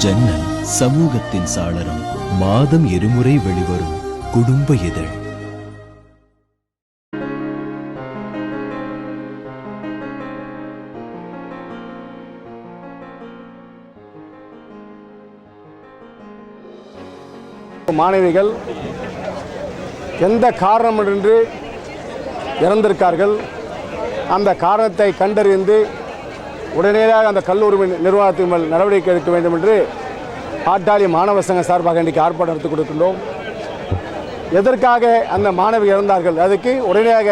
ஜன்னல் சமூகத்தின் சாளரம். மாதம் இருமுறை வெளிவரும் குடும்ப இதழ். மாணவிகள் எந்த காரணமின்றி இறந்திருக்கார்கள். அந்த காரணத்தை கண்டறிந்து உடனடியாக அந்த கல்லூரி நிர்வாகத்தின் மேல் நடவடிக்கை எடுக்க வேண்டும் என்று பாட்டாளி மாணவர் சங்க சார்பாக இன்றைக்கு ஆர்ப்பாட்டம் எடுத்துக் கொடுக்கின்றோம். எதற்காக அந்த மாணவிகள் இறந்தார்கள், அதுக்கு உடனடியாக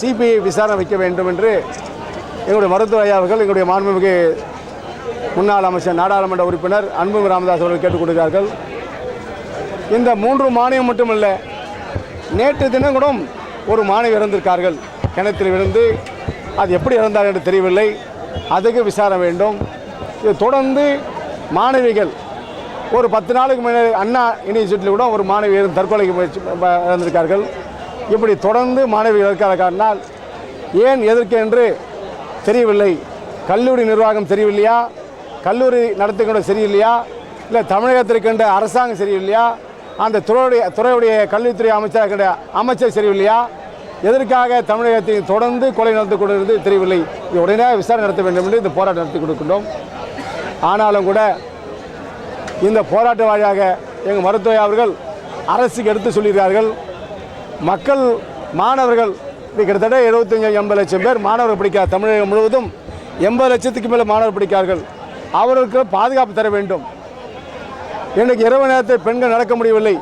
சிபிஐ விசாரணை வைக்க வேண்டும் என்று எங்களுடைய மருத்துவ ஐயா அவர்கள், எங்களுடைய மாண்புமிகு முன்னாள் அமைச்சர் நாடாளுமன்ற உறுப்பினர் அன்புமிகு ராமதாஸ் அவர்கள் கேட்டுக் கொடுக்கிறார்கள். இந்த 3 மாணவியும் மட்டுமல்ல, நேற்று தினம் கூட ஒரு மாணவி இறந்திருக்கார்கள். கிணத்தில் விழுந்து அது எப்படி இறந்தார் என்று தெரியவில்லை. அதுக்கு விசாரணை வேண்டும். இது தொடர்ந்து மாணவிகள் ஒரு 10 நாளுக்கு மேலே அண்ணா யூனிவர்சிட்டியில் கூட ஒரு மாணவி தற்கொலைக்கு இறந்திருக்கார்கள். இப்படி தொடர்ந்து மாணவிகள் இருக்கிற காரணத்தால் ஏன் எதற்கு என்று தெரியவில்லை. கல்லூரி நிர்வாகம் தெரியவில்லையா, கல்லூரி நடத்துகின்ற சரியில்லையா, இல்லை தமிழகத்திற்கின்ற அரசாங்கம் சரியில்லையா, அந்த துறையுடைய கல்வித்துறை அமைச்சர் சரியில்லையா, எதற்காக தமிழகத்தில் தொடர்ந்து கொலை நடந்து கொண்டிருந்து தெரியவில்லை. இது உடனே விசாரணை நடத்த வேண்டும் என்று இந்த போராட்டம் நடத்தி கொடுக்கின்றோம். ஆனாலும் கூட இந்த போராட்ட வழியாக எங்கள் மருத்துவ அவர்கள் அரசுக்கு எடுத்து சொல்கிறார்கள். மக்கள் மாணவர்கள் கிட்டத்தட்ட 75-80 லட்சம் பேர் மாணவர்கள் படிக்கிறார். தமிழகம் முழுவதும் 80 லட்சத்துக்கு மேலே மாணவர்கள் படிக்கிறார்கள். அவர்களுக்கு பாதுகாப்பு தர வேண்டும். இன்றைக்கு இரவு நேரத்தில் பெண்கள் நடக்க முடியவில்லை.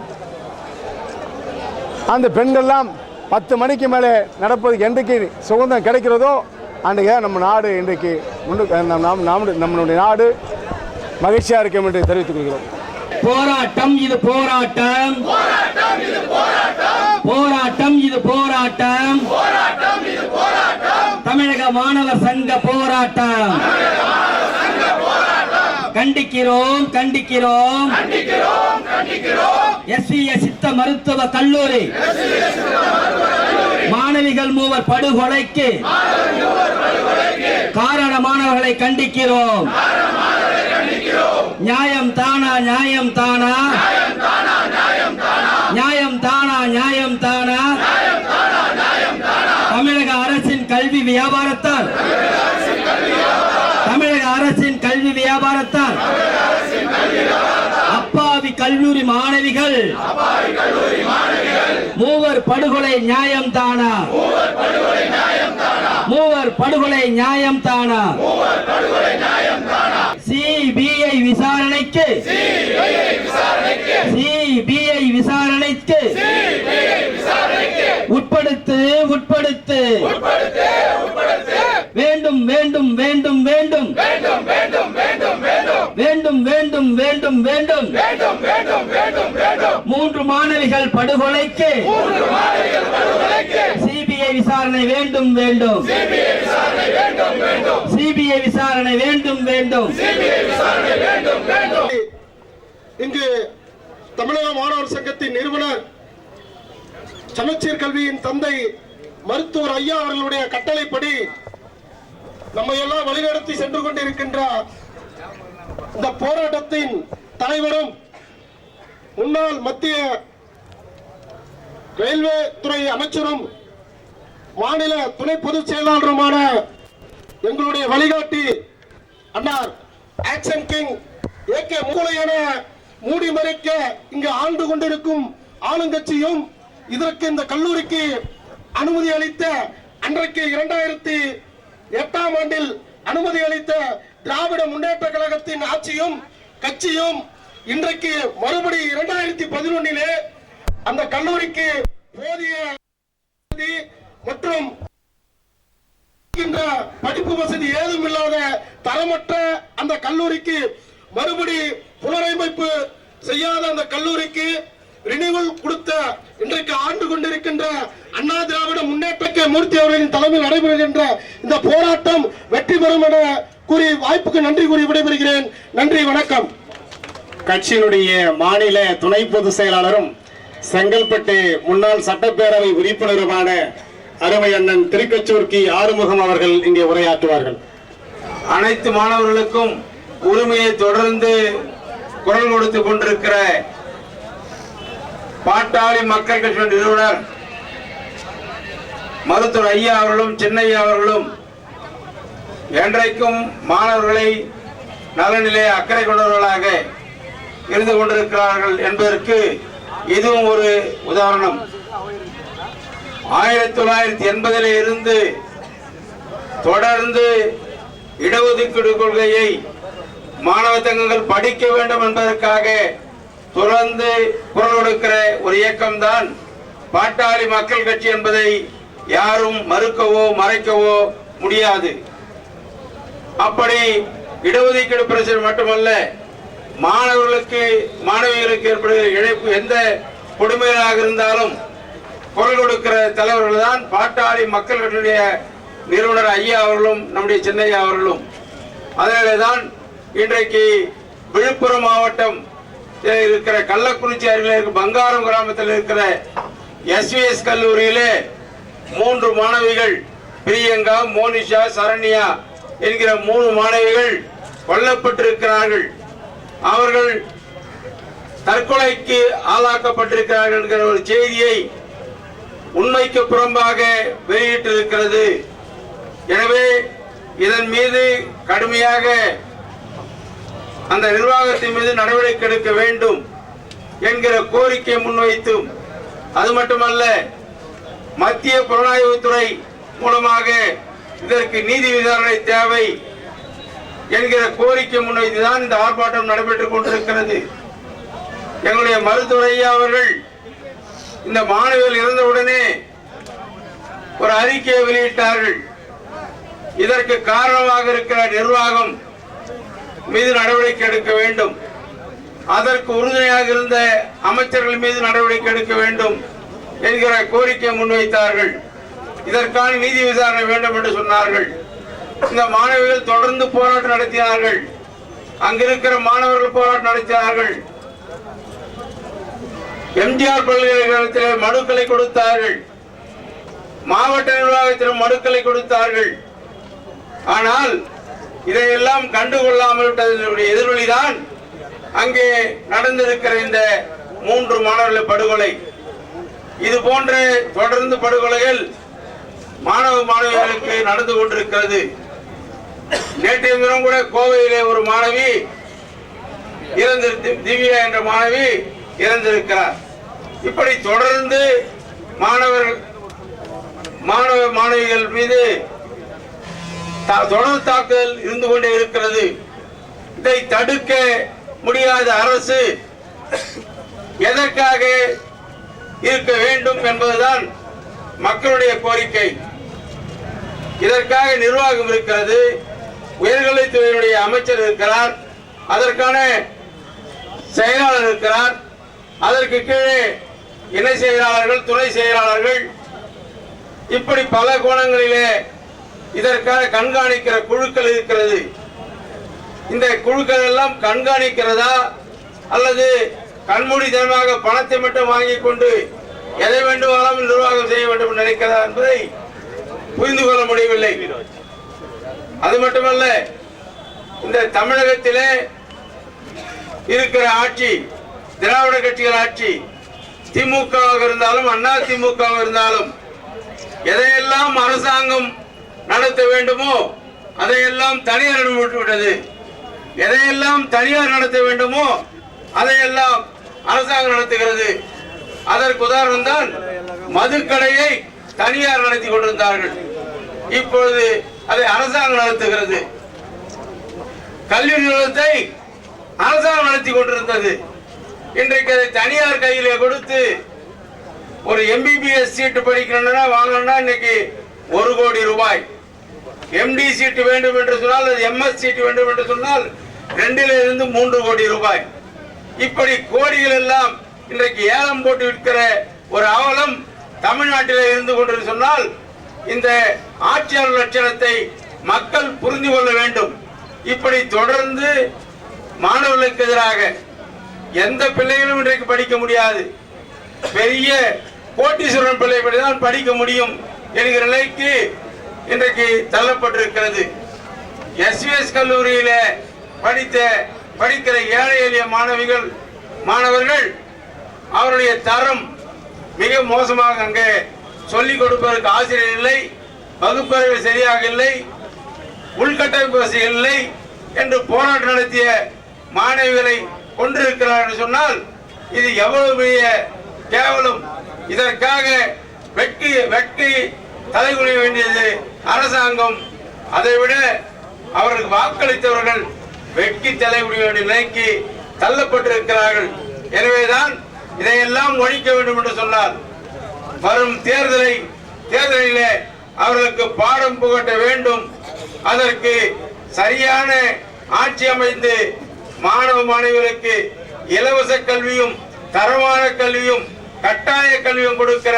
அந்த பெண்கள்லாம் 10 மணிக்கு மேலே நடப்பதுக்கு என்றைக்கு சுதந்திரம் கிடைக்கிறதோ அன்றைக்கு நம்ம நாடு இன்றைக்கு நம்மளுடைய நாடு மகிழ்ச்சியாக இருக்கும் என்று தெரிவித்துக் கொள்கிறோம். போராட்டம் இது போராட்டம், போராட்டம் இது போராட்டம், தமிழக மாணவர் சங்க போராட்டம். கண்டிக்கிறோம் கண்டிக்கிறோம் எஸ்விஎஸ் சித்த மருத்துவ கல்லூரி மாணவிகள் 3 படுகொலைக்கு காரணமானவர்களை கண்டிக்கிறோம். நியாயம் தானா, நியாயம் தானா, நியாயம் தானா, நியாயம் தானா. தமிழக அரசின் கல்வி வியாபாரத்தால், தமிழக அரசின் கல்வி வியாபாரத்தால் அப்பாவி கல்லூரி மாணவிகள் 3 படுகொலை நியாயம் தானா, 3 படுகொலை நியாயம் தானா. சிபிஐ விசாரணைக்கு, சிபிஐ விசாரணைக்கு உட்படுத்து, உட்படுத்து வேண்டும் வேண்டும் வேண்டும் வேண்டும் வேண்டும் வேண்டும் வேண்டும் வேண்டும் 3 மாணவிகள் படுகொலைக்கு சிபிஐ விசாரணை வேண்டும் வேண்டும், சிபிஐ விசாரணை வேண்டும் வேண்டும். இங்கு தமிழக மாணவர் சங்கத்தின் நிறுவனர், சமச்சீர் கல்வியின் தந்தை மருத்துவர் ஐயா அவர்களுடைய கட்டளைப்படி நம்மை எல்லாம் வழிநடத்தி சென்று கொண்டிருக்கின்ற இந்த போராட்டத்தின் தலைவரும் முன்னாள் மத்திய ரயில்வே துறை அமைச்சரும் மாநில துணை பொதுச் செயலாளருமான எங்களுடைய வழிகாட்டி அன்னார் ஆக்சன் கிங் ஏகே மூளையென மூடி மறைக்க இங்கு ஆண்டு கொண்டிருக்கும் ஆளுங்கட்சியும், இதற்கு இந்த கல்லூரிக்கு அனுமதி அளித்த அன்றைக்கு 2008ஆம் ஆண்டில் அனுமதி அளித்த திராவிட முன்னேற்ற கழகத்தின் ஆட்சியும் கட்சியும் இன்றைக்கு மறுபடி 2011 அந்த கல்லூரிக்கு போதிய மற்றும் படிப்பு வசதி ஏதும் இல்லாத தரமற்ற அந்த கல்லூரிக்கு மறுபடி புனரமைப்பு செய்யாத அந்த கல்லூரிக்கு ரினிவல் கொடுத்த இன்றைக்கு ஆண்டு கொண்டிருக்கின்ற அண்ணா திராவிட முன்னேற்ற மூர்த்தி அவர்களின் தலைமையில் நடைபெறுகின்ற இந்த போராட்டம் வெற்றி பெறும் என கூறி வாய்ப்புக்கு நன்றி கூறி விடைபெறுகிறேன். நன்றி, வணக்கம். கட்சியினுடைய மாநில துணை பொதுச் செயலாளரும் செங்கல்பட்டு முன்னாள் சட்டப்பேரவை உறுப்பினருமான அருமை அண்ணன் திருக்கச்சூர் கி ஆறுமுகம் அவர்கள் இங்கே உரையாற்றுவார்கள். அனைத்து மாணவர்களுக்கும் உரிமையை தொடர்ந்து குரல் கொடுத்து கொண்டிருக்கிற பாட்டாளி மக்கள் கட்சி நிறுவனர் மருத்துவர் ஐயா அவர்களும் சின்னையா அவர்களும் என்றைக்கும் மாணவர்களை நலனிலே அக்கறை கொண்டவர்களாக இருந்து கொண்டிருக்கிறார்கள் என்பதற்கு இதுவும் ஒரு உதாரணம். 1980 இருந்து தொடர்ந்து இடஒதுக்கீடு கொள்கையை மாணவ சங்கங்கள் படிக்க வேண்டும் என்பதற்காக தொடர்ந்து குரல் கொடுக்கிற ஒரு இயக்கம்தான் பாட்டாளி மக்கள் கட்சி என்பதை யாரும் மறுக்கவோ மறைக்கவோ முடியாது. அப்படி இடஒதுக்கீடு பிரச்சனை மட்டுமல்ல, மாணவர்களுக்கு மாணவிகளுக்கு ஏற்படுகிற இழப்பு எந்த கொடுமையாக இருந்தாலும் குரல் கொடுக்கிற தலைவர்கள் தான் பாட்டாளி மக்கள் கட்சியுடைய நிறுவனர் ஐயா அவர்களும் நம்முடைய சின்னையா அவர்களும். அதனால்தான் இன்றைக்கு விழுப்புரம் மாவட்டம் இருக்கிற கள்ளக்குறிச்சி அருகில் இருக்கிற பங்காரம் கிராமத்தில் இருக்கிற SVS கல்லூரியிலே 3 மாணவிகள் பிரியங்கா, மோனிஷா, சரண்யா என்கிற 3 மாணவிகள் கொல்லப்பட்டிருக்கிறார்கள். அவர்கள் தற்கொலைக்கு ஆளாக்கப்பட்டிருக்கிறார்கள் என்கிற ஒரு செய்தியை உண்மைக்கு புறம்பாக வெளியிட்டிருக்கிறது. எனவே இதன் மீது கடுமையாக அந்த நிர்வாகத்தின் மீது நடவடிக்கை எடுக்க வேண்டும் என்கிற கோரிக்கை முன்வைத்தும், அது மட்டுமல்ல மத்திய புலனாய்வுத்துறை மூலமாக இதற்கு நீதி விசாரணை தேவை என்கிற கோரிக்கை முன்வைத்துதான் இந்த ஆர்ப்பாட்டம் நடைபெற்றுக் கொண்டிருக்கிறது. எங்களுடைய மருத்துவர் ஐயா அவர்கள் இந்த மாணவிகள் இறந்தவுடனே ஒரு அறிக்கையை வெளியிட்டார்கள். இதற்கு காரணமாக இருக்கிற நிர்வாகம் மீது நடவடிக்கை எடுக்க வேண்டும், அதற்கு உறுதுணையாக இருந்த அமைச்சர்கள் மீது நடவடிக்கை எடுக்க வேண்டும் என்கிற கோரிக்கையை முன்வைத்தார்கள். இதற்கான நீதி விசாரணை வேண்டும் என்று சொன்னார்கள். இந்த மாணவிகள் தொடர்ந்து போராட்டம் நடத்தினார்கள். அங்கிருக்கிற மாணவர்கள் போராட்டம் நடத்தினார்கள். எம்ஜிஆர் பல்கலைக்கழகத்தில் மனுக்களை கொடுத்தார்கள், மாவட்ட நிர்வாகத்திலும் மனுக்களை கொடுத்தார்கள். ஆனால் இதையெல்லாம் கண்டுகொள்ளாமல் விட்டதனுடைய எதிரொலிதான் அங்கே நடந்திருக்கிற இந்த 3 மாணவர்கள் படுகொலை. இது போன்ற தொடர்ந்து படுகொலைகள் மாணவ மாணவிகளுக்கு நடந்து கொண்டிருக்கிறது. நேற்றைய தினம் கூட கோவையிலே ஒரு மாணவி திவ்யா என்ற மாணவி இறந்திருக்கிறார். இப்படி தொடர்ந்து மாணவிகள் மீது தொடர் தாக்குதல் இருந்து கொண்டே இருக்கிறது. இதை தடுக்க முடியாத அரசு எதற்காக இருக்க வேண்டும் என்பதுதான் மக்களுடைய கோரிக்கை. இதற்காக நிர்வாகம் இருக்கிறது, உயர்கல்வித்துறையினுடைய அமைச்சர் இருக்கிறார், அதற்கான செயலாளர் இருக்கிறார், அதற்கு கீழே இணை செயலாளர்கள், துணை செயலாளர்கள், இப்படி பல கோணங்களிலே இதற்காக கண்காணிக்கிற குழுக்கள் இருக்கிறது. இந்த குழுக்கள் எல்லாம் கண்காணிக்கிறதா அல்லது கண்மூடித்தனமாக பணத்தை மட்டும் வாங்கிக் கொண்டு எதை வேண்டுமானாலும் நிர்வாகம் செய்ய வேண்டும் என்று நினைக்கிறதா என்பதை புரிந்து கொள்ள முடியவில்லை. அது மட்டுமல்ல, இந்த தமிழகத்திலே இருக்கிற ஆட்சி திராவிட கட்சிகள் ஆட்சி, திமுகவாக இருந்தாலும் அண்ணா திமுகவாக இருந்தாலும் எதையெல்லாம் அரசாங்கம் நடத்த வேண்டுமோ அதையெல்லாம் தனியார் விட்டுவிட்டது. எதையெல்லாம் தனியார் நடத்த வேண்டுமோ அதையெல்லாம் அரசாங்கம் நடத்துகிறது. அதற்கு உதாரணம் தான் மதுக்கடையை தனியார் நடத்தி கொண்டிருந்தார்கள், இப்பொழுது அதை அரசாங்கம் நடத்துகிறது. கல்வி நிறுவனத்தை அரசாங்கம் நடத்தி கொண்டிருந்தது, இன்றைக்கு அதை தனியார் கையிலே கொடுத்து ஒரு MBBS சீட்டு படிக்கணும்னா வாங்கணும்னா இன்னைக்கு 1 கோடி ரூபாய், MD சீட்டு வேண்டும் என்று சொன்னால், MS சீட்டு வேண்டும் என்று சொன்னால் 2 to 3 கோடி ரூபாய். இப்படி கோடிகள் எல்லாம் இன்றைக்கு ஏலம் போட்டு விற்கிற ஒரு அவலம் தமிழ்நாட்டில் இருந்து கொண்டு சொன்னால் இந்த ஆட்சியாளர் லட்சணத்தை மக்கள் புரிந்து கொள்ள வேண்டும். இப்படி தொடர்ந்து மாணவர்களுக்கு எதிராக எந்த பிள்ளைகளும் இன்றைக்கு படிக்க முடியாது, பெரிய கோட்டீஸ்வரன் பிள்ளை தான் படிக்க முடியும் என்கிற நிலைக்கு இன்றைக்கு தள்ளப்பட்டிருக்கிறது. SVS கல்லூரியில படித்த படிக்கிற ஏழை எளிய மாணவர்கள் அவருடைய தரம் மிக மோசமாக, அங்கே சொல்லிக் கொடுப்பதற்கு ஆசிரியர் இல்லை, வகுப்பறைகள் சரியாக இல்லை, உள்கட்டமைப்பு வசதி இல்லை என்று போராட்டம் நடத்திய மாணவிகளை கொண்டிருக்கிறார் என்று சொன்னால் இது எவ்வளவு பெரிய கேவலம். இதற்காக வெட்கி தலைகுனிய வேண்டியது அரசாங்கம். அதைவிட அவர்களுக்கு வாக்களித்தவர்கள் வெட்கி தலைகுனிய வேண்டிய நிலைக்கு தள்ளப்பட்டிருக்கிறார்கள். எனவேதான் இதையெல்லாம் ஒழிக்க வேண்டும் என்று சொன்னார். வரும் தேர்தலிலே அவர்களுக்கு பாடம் புகட்ட வேண்டும். அதற்கு சரியான ஆட்சி அமைந்து மாணவ மாணவிகளுக்கு இலவச கல்வியும் தரமான கல்வியும் கட்டாய கல்வியும் கொடுக்கிற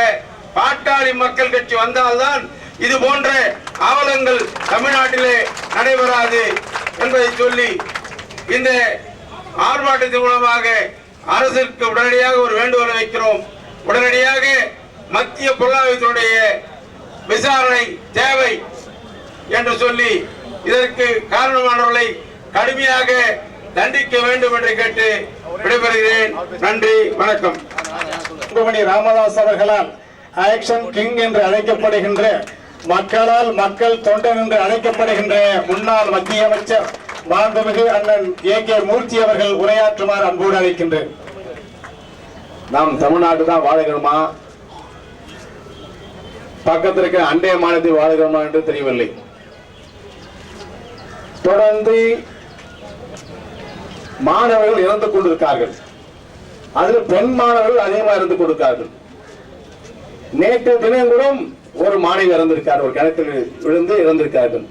பாட்டாளி மக்கள் கட்சி வந்தால்தான் இது போன்ற அவலங்கள் தமிழ்நாட்டிலே நடைபெறாது என்பதை சொல்லி இந்த ஆர்ப்பாட்டத்தின் மூலமாக அரசிற்கு உடனடியாக ஒரு வேண்டுகோளை வைக்கிறோம். உடனடியாக மத்திய பொருளாதாரத்தினுடைய விசாரணை தேவை என்று சொல்லி இதற்கு காரணமானவர்களை கடுமையாக தண்டிக்க வேண்டும் என்று கேட்டு விடைபெறுகிறேன். நன்றி, வணக்கம். ராமதாஸ் அவர்களால் ஆக்ஷன் கிங் என்று அழைக்கப்படுகின்ற, மக்களால் மக்கள் தொண்டன் என்று அழைக்கப்படுகின்ற முன்னாள் மத்திய அமைச்சர் மாண்புமிகு அண்ணன் AK மூர்த்தி அவர்கள் உரையாற்றுமாறு அன்போடு அழைக்கின்றேன். நாம் தமிழ்நாடு தான் வாழுகிறோமா, பக்கத்தில் இருக்கிற அண்டைய மாநிலத்தில் வாழுகிறோமா என்று தெரியவில்லை. தொடர்ந்து மாணவர்கள் இறந்து கொண்டிருக்கார்கள். அதில் பெண் மாணவர்கள் அதிகமாக இருந்து கொடுக்கிறார்கள். நேற்று தினம் கூட ஒரு மாணவி இறந்திருக்கார், ஒரு கிணற்றில் விழுந்து இறந்திருக்கார்கள்.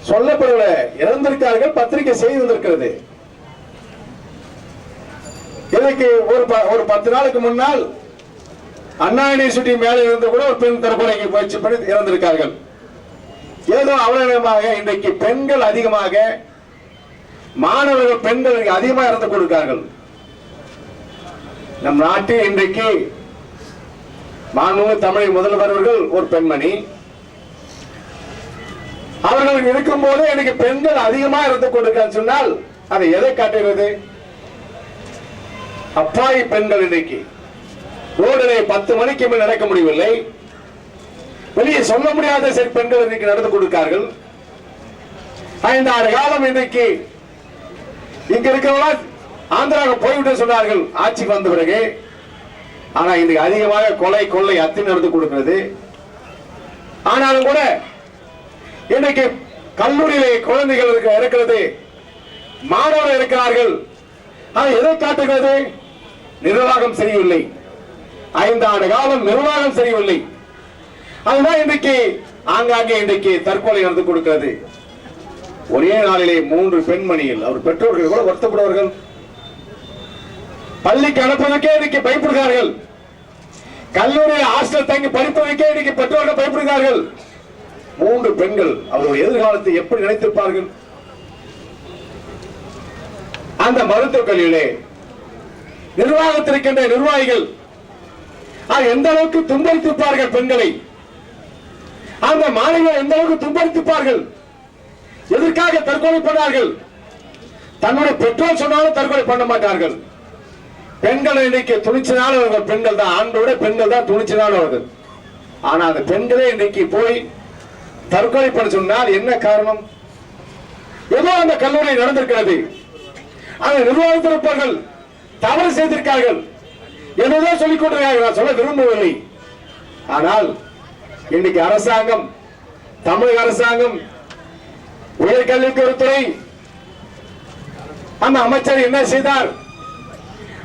சொல்லப்படல, இறந்திருக்கார்கள், பத்திரிகை செய்தி வந்திருக்கிறது. இதுக்கு ஒரு 10 நாளுக்கு முன்னால் அண்ணா யூனிவர்சிட்டி மேலே இருந்து கூட ஒரு பெண் தற்கொலைக்கு முயற்சி பண்ணி இறந்திருக்கார்கள். ஏதோ அவலமாக இன்றைக்கு பெண்கள் அதிகமாக, மாணவர்கள் பெண்கள் அதிகமாக இறந்து கொடுக்கிறார்கள். நம் நாட்டில் இன்றைக்கு மாண்புமிகு தமிழ் முதல்வர் அவர்கள் ஒரு பெண்மணி, அவர்கள் இருக்கும் போது எனக்கு பெண்கள் அதிகமாக இறந்து கொடுக்கிறார் சொன்னால் அதை எதை காட்டுகிறது? அப்பாவி பெண்கள் இன்றைக்கு ரோடிலே 10 மணிக்கு மேல் நடக்க முடியவில்லை, வெளியே சொல்ல முடியாத சில பெண்கள் இன்றைக்கு நடந்து கொடுக்கிறார்கள். 5 ஆண்டு காலம் இன்றைக்கு இங்க இருக்கிறவங்க ஆந்திராவுக்கு போய்விட்டு சொன்னார்கள் ஆட்சிக்கு வந்த பிறகு. ஆனா இன்றைக்கு அதிகமாக கொலை கொள்ளை அத்தனை நடந்து கொடுக்கிறது. ஆனாலும் கூட இன்றைக்கு கல்லூரியிலே குழந்தைகள் இருக்கிறது, மாணவர்கள் இருக்கிறார்கள். அது எதை காட்டுகிறது? நிர்வாகம் சரியில்லை. 5 ஆண்டு காலம் நிர்வாகம் சரியில்லை. அதுதான் இன்றைக்கு ஆங்காங்கே இன்றைக்கு தற்கொலை நடந்து கொடுக்கிறது. ஒரே நாளிலே 3 பெண்மணிகள், அவர் பெற்றோர்கள் கூட வருத்தப்படுவார்கள். பள்ளிக்கு அனுப்புவதற்கே இன்னைக்கு பயப்படுகிறார்கள். கல்லூரியில் ஹாஸ்டல் தங்கி படிப்பதற்கே இன்னைக்கு பெற்றோர்கள் பயப்படுகிறார்கள். 3 பெண்கள் அவருடைய எதிர்காலத்தை எப்படி நினைத்திருப்பார்கள்? அந்த மருத்துவக் கல்வியிலே நிர்வாகத்திற்கின்ற நிர்வாகிகள் எந்த அளவுக்கு துன்புறுத்திருப்பார்கள் பெண்களை, அந்த மாணவிகள் எந்த அளவுக்கு துன்புறுத்திருப்பார்கள். எதற்காக தற்கொலை பண்ணார்கள்? தன்னுடைய பெற்றோர் சொன்னாலும் தற்கொலை பண்ண மாட்டார்கள். பெண்கள் இன்றைக்கு துணிச்சலானவர்கள் பெண்கள் தான், ஆண்டோட பெண்கள் தான் துணிச்சலானவர்கள். ஆனா அந்த பெண்களே இன்றைக்கு போய் தற்கொலை பண்ண சொன்னால் என்ன காரணம்? ஏதோ அந்த கல்லூரி நடந்திருக்கிறது, அந்த நிர்வாகத்திருப்பவர்கள் தவறு செய்திருக்கார்கள், என்னதான் சொல்லிக் கொண்டிருக்கார்கள். நான் சொல்ல விரும்பவில்லை. ஆனால் இன்னைக்கு அரசாங்கம், தமிழக அரசாங்கம், உயர்கல்விக்கு ஒரு துறை, அந்த அமைச்சர் என்ன செய்தார்?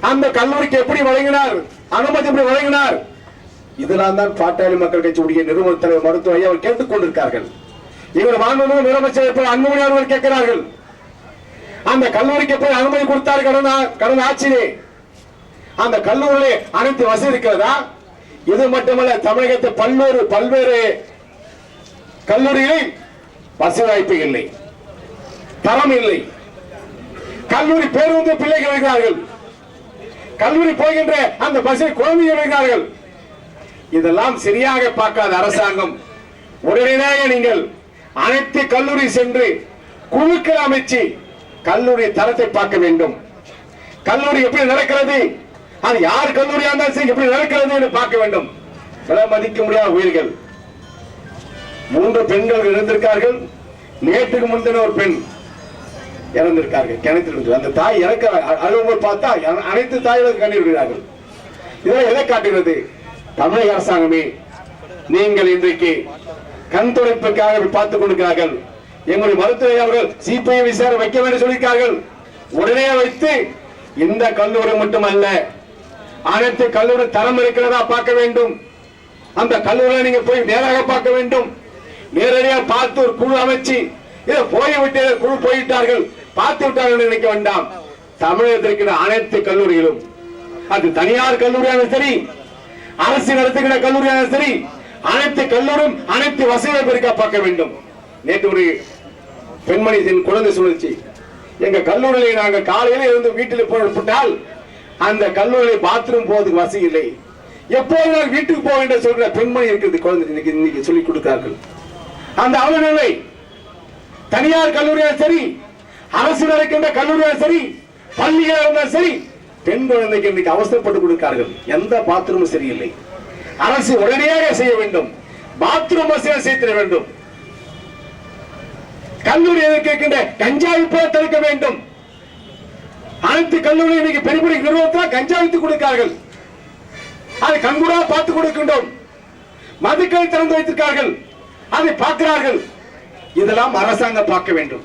அந்த கல்லூரிக்கு எப்படி வழங்கினார்? அனுமதி எப்படி வழங்கினார்? இதெல்லாம் தான் பாட்டாளி மக்கள் கட்சியுடைய நிறுவன தலைவர் மருத்துவ ஐயா அவர் கேட்டுக் கொண்டிருக்கார்கள். இவர் மாண்புமிகு முதலமைச்சர் அன்புமணி அவர்கள் கேட்கிறார்கள். அந்த கல்லூரிக்கு போய் அனுமதி கொடுத்தார் கடந்த ஆட்சியிலே. அந்த கல்லூரியிலே அனைத்து வசதி இருக்கிறதா? இது மட்டுமல்ல, தமிழகத்தில் பல்வேறு கல்லூரிகளில் வசதி வாய்ப்பு இல்லை, தரம் இல்லை. கல்லூரி பேருந்து பிள்ளைகள் இருக்கிறார்கள், கல்லூரி போகின்ற அந்த பஸ்ஸில் குழந்தைகள் இருக்கிறார்கள். இதெல்லாம் சரியாக பார்க்காத அரசாங்கம் உடனடியாக நீங்கள் அனைத்து கல்லூரி சென்று குழுக்கள் அமைச்சு கல்லூரி தரத்தை பார்க்க வேண்டும். கல்லூரி எப்படி நடக்கிறது, அது யார் கல்லூரியா இருந்தாலும் சரி எப்படி நடக்கிறது என்று பார்க்க வேண்டும். விலை மதிக்க முடியாத உயிர்கள். 3 பெண்கள் இறந்திருக்கார்கள். நேற்றுக்கு முந்தின ஒரு பெண் இறந்திருக்கார்கள் கிணத்தில். அந்த தாய் இறக்க அலுவலகம் பார்த்தா அனைத்து தாய்களும் கண்ணீர் விடுகிறார்கள். இதெல்லாம் எதை காட்டுகிறது? தமிழக அரசாங்கமே நீங்கள் இன்றைக்கு கண் துடைப்புக்காக பார்த்துக் கொண்டிருக்கிறார்கள். எங்களுடைய மருத்துவ அவர்கள் சிபிஐ விசாரணை வைக்க வேண்டும் சொல்லியிருக்கார்கள். உடனே வைத்து இந்த கல்லூரி மட்டுமல்ல அனைத்து கல்லூரி தரம் இருக்கிறதா பார்க்க வேண்டும். அந்த கல்லூரியை நீங்க போய் நேராக பார்க்க வேண்டும். நேரடியாக பார்த்து ஒரு குழு அமைச்சு இதை போய்விட்டு குழு போயிட்டார்கள் பார்த்து விட்டார்கள் நினைக்க வேண்டாம். தமிழகத்தில் இருக்கிற அனைத்து கல்லூரிகளும், அது தனியார் கல்லூரியாக சரி அரசு நடத்துகிற கல்லூரியாக சரி, அனைத்து கல்லூரியும் அனைத்து வசதிகள் பெருக்க பார்க்க வேண்டும். நேற்று ஒரு பெண்மணி குழந்தை சுழற்சி, எங்க கல்லூரியில் நாங்கள் காலையில இருந்து வீட்டில் போட்டால் அந்த கல்லூரியில் பாத்ரூம் போவதுக்கு வசதி இல்லை, எப்போது நாங்கள் வீட்டுக்கு போக வேண்டும் சொல்ற பெண்மணி இருக்கிறது குழந்தை இன்னைக்கு சொல்லிக் கொடுக்கிறார்கள். அந்த அவலநிலை தனியார் கல்லூரியாக சரி அரசு நடக்கின்ற கல்லூரியாக சரி பள்ளியாக இருந்தாலும் சரி பெண் குழந்தைக்கு இன்னைக்கு அவசரப்பட்டு கொடுக்கிறார்கள். எந்த பாத்ரூமும் சரியில்லை. அரசு உடனடியாக செய்ய வேண்டும். பாத்ரூம் வசதியாக செய்ய வேண்டும். கல்லூரி இருக்கின்ற கஞ்சாவை போல தடுக்க வேண்டும். அனைத்து கல்லூரி இன்னைக்கு பெரிய பெரிய நிறுவனத்தில் கஞ்சா வைத்து கொடுக்கிறார்கள். அதை கண்கூடா பார்த்து கொடுக்கின்றோம். மதுக்களை திறந்து வைத்திருக்கிறார்கள், அதை பார்க்கிறார்கள். இதெல்லாம் அரசாங்கம் பார்க்க வேண்டும்.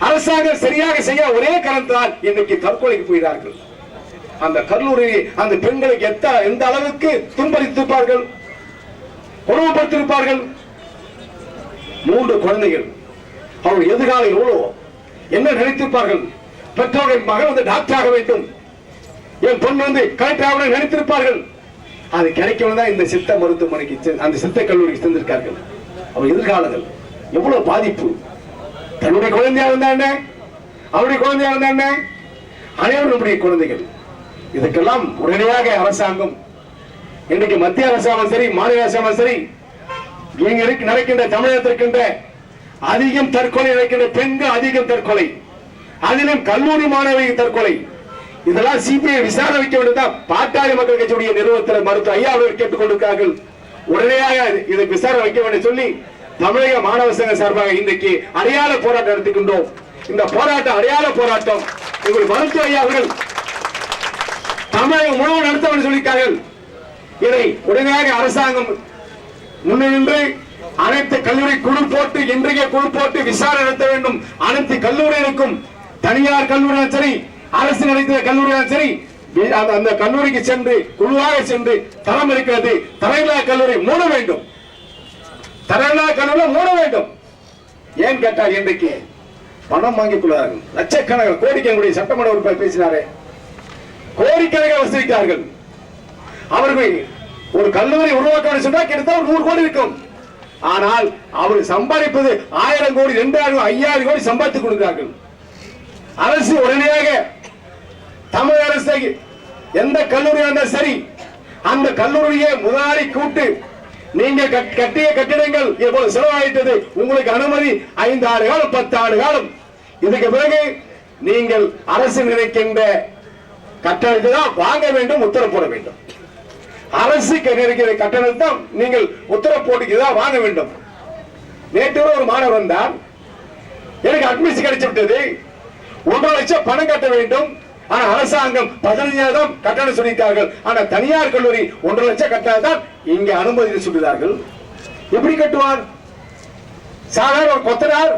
அரசாங்கம் சரியாக செய்ய ஒரே காரணத்தால் இன்னைக்கு தற்கொலைக்கு போகிறார்கள். அந்த கல்லூரி அந்த பெண்களுக்கு எந்த அளவுக்கு துன்பளித்திருப்பார்கள், கொடுமைப்படுத்திருப்பார்கள். 3 குழந்தைகள், அவர்கள் எதிர்காலம் எவ்வளவு என்ன நினைத்திருப்பார்கள். பெற்றோர்கள் மகன் வந்து டாக்டர் ஆக வேண்டும், என் பொண்ணு வந்து கலெக்டர் ஆக நினைத்திருப்பார்கள். அது கிடைக்கணும் தான் இந்த சித்த மருத்துவமனைக்கு அந்த சித்த கல்லூரிக்கு சென்றிருக்கார்கள். அவர் எதிர்காலங்கள் எவ்வளவு பாதிப்பு. தன்னுடைய குழந்தையா இருந்தா என்ன, அவருடைய குழந்தையா இருந்தா என்ன, அனைவரும் நம்முடைய குழந்தைகள். இதுக்கெல்லாம் உடனடியாக அரசாங்கம் இன்றைக்கு மத்திய அரசாங்கம் சரி மாநில அரசாங்கம் சரி இங்க நடக்கின்ற தமிழகத்திற்கின்ற அதிகம் தற்கொலை நடக்கின்ற பெண்கள் அதிகம் தற்கொலை, அதிலும் கல்லூரி மாணவிகள் தற்கொலை, இதெல்லாம் சிபிஐ விசாரணை வைக்க வேண்டும். பாட்டாளி மக்கள் கட்சியுடைய நிறுவனத்தில் மருத்துவ ஐயா அவர்கள் கேட்டுக் கொண்டிருக்கிறார்கள். உடனடியாக இதுக்கு விசாரணை வைக்க வேண்டும் சொல்லி தமிழக மாணவ சங்க சார்பாக இன்றைக்கு அடையாள போராட்டம் நடத்துகின்றோம். இந்த போராட்டம் அடையாள போராட்டம் எங்கள் மருத்துவ ஐயா அவர்கள் தமிழகம் முழுவதும் நடத்த வேண்டும் சொல்லியிருக்கார்கள். இதை உடனடியாக அரசாங்கம் முன்னின்று அனைத்து கல்லூரி குழு போட்டு இன்றைய குழு போட்டு விசாரணை நடத்த வேண்டும். அனைத்து கல்லூரிகளுக்கும் தனியார் கல்லூரியாலும் சரி அரசு நடத்துகிற கல்லூரியாலும் சரி அந்த கல்லூரிக்கு சென்று குழுவாக சென்று தரம் இருக்கிறது தரமில்லா கல்லூரி மூட வேண்டும். தரமில்லா கல்லூரி மூட வேண்டும். ஏன் கேட்டால் இன்றைக்கு பணம் வாங்கிக் கொள்வார்கள். லட்சக்கணக்கான கோடிக்கணக்கான சட்டமன்ற உறுப்பினர் பேசினாரே, கோடிக்கணக்காக வசூலிக்கிறார்கள். அவர்கள் ஒரு கல்லூரி உருவாக்க சொன்னால் கிட்டத்தட்ட 100 கோடி இருக்கும். ஆனால் அவர் சம்பாதிப்பது 1000 கோடி 2000 5000 கோடி சம்பாதித்துக் கொடுக்கிறார்கள். அரசு உடனடியாக தமிழக அரசு எந்த கல்லூரியாக இருந்தாலும் சரி அந்த கல்லூரியை முதலாளி கூட்டு நீங்க கட்டிய கட்டிடங்கள் இப்போது செலவாயிட்டது, உங்களுக்கு அனுமதி 5 ஆண்டு காலம் 10 ஆண்டு காலம், இதுக்கு பிறகு நீங்கள் அரசு நினைக்கின்ற கட்டணத்தை தான் வாங்க வேண்டும், உத்தரவு போட வேண்டும். அரசு நினைக்கிற கட்டணத்தை தான் நீங்கள் உத்தரவு போட்டு தான் வாங்க வேண்டும். நேற்று ஒரு மாணவர் வந்தார், எனக்கு அட்மிஷன் கிடைச்சு விட்டது, 1.5 லட்சம் பணம் கட்ட வேண்டும். ஆனா அரசாங்கம் 15,000 கட்டணம் சொல்லியிருக்கார்கள். ஆனா தனியார் கல்லூரி 1.5 லட்சம் கட்டாதான் இங்க அனுமதி சொல்கிறார்கள். எப்படி கட்டுவார்? சாதாரண ஒரு கொத்தனார்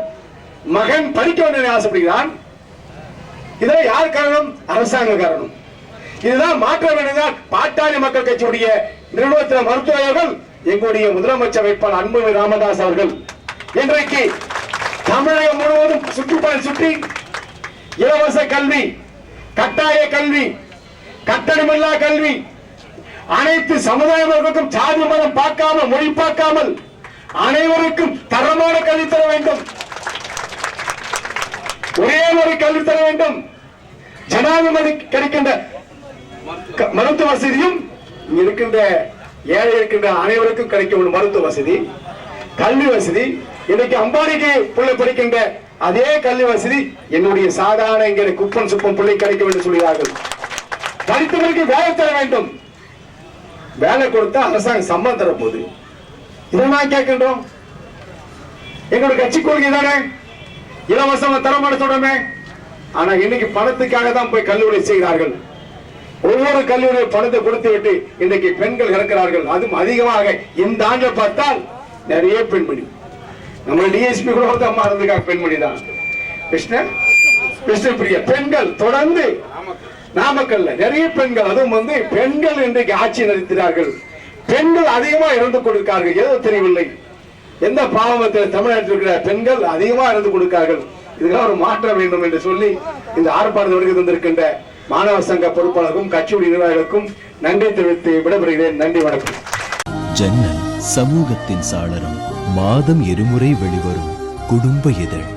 மகன் படிக்க வேண்டும் ஆசைப்படுகிறான். இதெல்லாம் யார் காரணம்? அரசாங்க காரணம். இதுதான் மாற்ற வேண்டியதான். பாட்டாளி மக்கள் கட்சியுடைய நிறுவனத்தில் மருத்துவர்கள் எங்களுடைய முதலமைச்சர் வேட்பாளர் அன்புமணி ராமதாஸ் அவர்கள் இன்றைக்கு தமிழகம் முழுவதும் சுற்றுப்பயணம் சுற்றி இலவச கல்வி, கட்டாய கல்வி, கட்டணமில்லா கல்வி, அனைத்து சமுதாய மக்களுக்கும் சாதி மதம் பார்க்காமல் மொழி பார்க்காமல் அனைவருக்கும் தரமான கல்வி தர வேண்டும். ஒரே ஒரு கல்வி தர வேண்டும். ஜனாதிபதி கிடைக்கின்ற மருத்துவ வசதியும் இருக்கின்ற ஏழை இருக்கின்ற அனைவருக்கும் கிடைக்க வேண்டும். மருத்துவ வசதி, கல்வி வசதி. இன்னைக்கு அம்பானிக்கு பிள்ளை படிக்கின்ற அதே கல்வி வசதி என்னுடைய சாதாரண இங்கே குப்பன் சுப்பம் பிள்ளை கிடைக்க வேண்டும் சொல்கிறார்கள். படித்தவர்களுக்கு வேலை தர வேண்டும். வேலை கொடுத்தா அரசாங்கம் சம்பளம் தர போகுது. இதெல்லாம் கேட்கின்றோம். எங்களுடைய கட்சி கொள்கை தானே இலவசமா தரமான சொல்றமே. ஆனா இன்னைக்கு பணத்துக்காக தான் போய் கல்லூரி செய்கிறார்கள். ஒவ்வொரு கல்லூரியும் பணத்தை கொடுத்து விட்டு இன்றைக்கு பெண்கள் இறக்கிறார்கள். அதுவும் அதிகமாக இந்த ஆண்டு பார்த்தால் நிறைய பெண்மணி. நம்ம டிஎஸ்பி கூட ஒருத்தர் அம்மா இருந்திருக்காங்க, பெண்மணி தான். கிருஷ்ணபிரியா பெண்கள் தொடர்ந்து நாமக்கல்ல நிறைய பெண்கள், அதுவும் பெண்கள் இன்றைக்கு ஆட்சி நடத்துகிறார்கள். பெண்கள் அதிகமா இறந்து கொடுக்கிறார்கள். ஏதோ தெரியவில்லை, எந்த பாவத்தில் தமிழ்நாட்டில் இருக்கிற பெண்கள் அதிகமா இறந்து கொடுக்கிறார்கள். இதெல்லாம் ஒரு மாற்றம் வேண்டும் என்று சொல்லி இந்த ஆர்ப்பாட்டத்தில் வருகை தந்திருக்கின்ற மாணவ சங்க பொறுப்பாளருக்கும் கட்சியுடைய நிர்வாகிகளுக்கும் நன்றி தெரிவித்து விடைபெறுகிறேன். நன்றி, வணக்கம். ஜன்னல் சமூகத்தின் சாளரம். மாதம் இருமுறை வெளிவரும் குடும்ப இதழ்.